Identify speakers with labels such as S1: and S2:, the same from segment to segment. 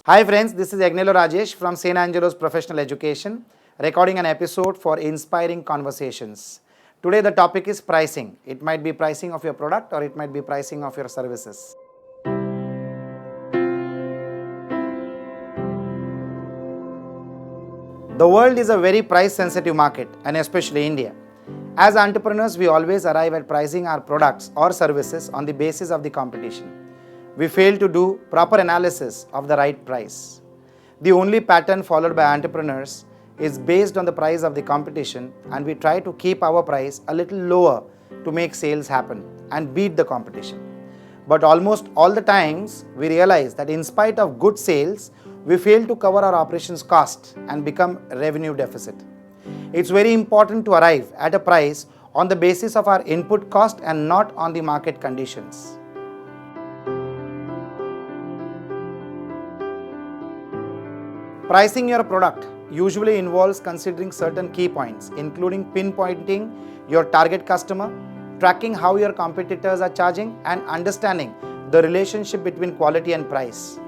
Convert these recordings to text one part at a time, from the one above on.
S1: Hi friends, this is Agnelorajesh from St. Angelo's Professional Education, recording an episode for Inspiring Conversations. Today the topic is pricing. It might be pricing of your product or it might be pricing of your services. The world is a very price sensitive market, and especially India. As entrepreneurs, we always arrive at pricing our products or services on the basis of the competition. We fail to do proper analysis of the right price. The only pattern followed by entrepreneurs is based on the price of the competition, and we try to keep our price a little lower to make sales happen and beat the competition. But almost all the times, we realize that in spite of good sales, we fail to cover our operations cost and become revenue deficit. It's very important to arrive at a price on the basis of our input cost and not on the market conditions. Pricing your product usually involves considering certain key points, including pinpointing your target customer, tracking how your competitors are charging, and understanding the relationship between quality and price.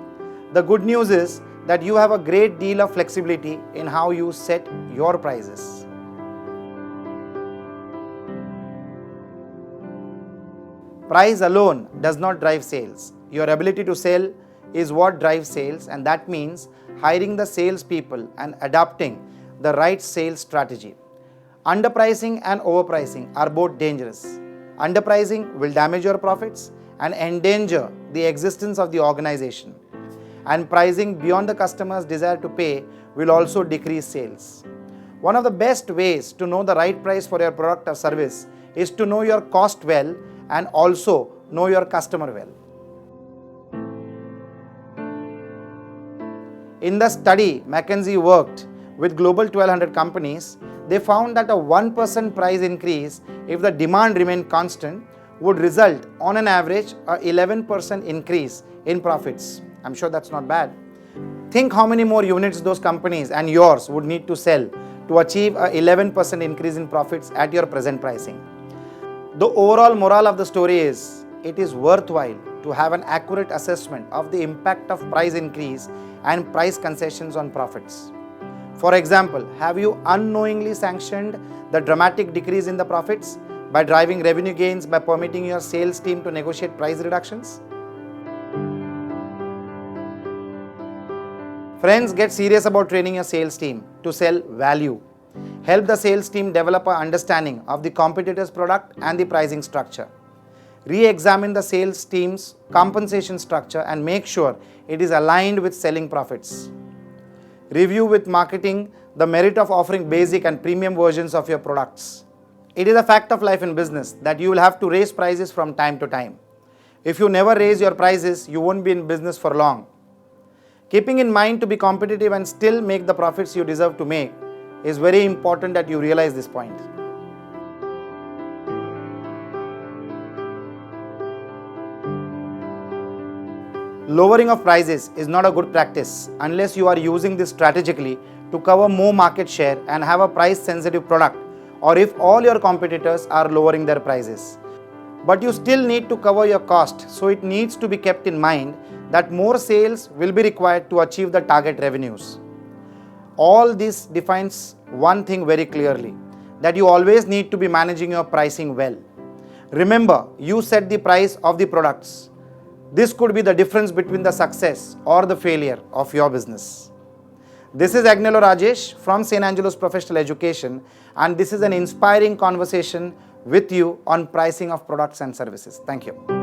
S1: The good news is that you have a great deal of flexibility in how you set your prices. Price alone does not drive sales. Your ability to sell is what drives sales, and that means hiring the salespeople and adopting the right sales strategy. Underpricing and overpricing are both dangerous. Underpricing will damage your profits and endanger the existence of the organization. And pricing beyond the customer's desire to pay will also decrease sales. One of the best ways to know the right price for your product or service is to know your cost well and also know your customer well. In the study, McKinsey worked with global 1200 companies. They found that a 1% price increase, if the demand remained constant, would result on an average a 11% increase in profits. I'm sure that's not bad. Think how many more units those companies and yours would need to sell to achieve a 11% increase in profits at your present pricing. The overall moral of the story is, it is worthwhile to have an accurate assessment of the impact of price increase and price concessions on profits. For example, have you unknowingly sanctioned the dramatic decrease in the profits by driving revenue gains by permitting your sales team to negotiate price reductions? Friends, get serious about training your sales team to sell value. Help the sales team develop an understanding of the competitor's product and the pricing structure. Re-examine the sales team's compensation structure and make sure it is aligned with selling profits. Review with marketing the merit of offering basic and premium versions of your products. It is a fact of life in business that you will have to raise prices from time to time. If you never raise your prices, you won't be in business for long. Keeping in mind to be competitive and still make the profits you deserve to make is very important that you realize this point. Lowering of prices is not a good practice unless you are using this strategically to cover more market share and have a price sensitive product, or if all your competitors are lowering their prices. But you still need to cover your cost, so it needs to be kept in mind that more sales will be required to achieve the target revenues. All this defines one thing very clearly, that you always need to be managing your pricing well. Remember, you set the price of the products. This could be the difference between the success or the failure of your business. This is Agnelorajesh from St. Angelo's Professional Education, and this is an inspiring conversation with you on pricing of products and services. Thank you.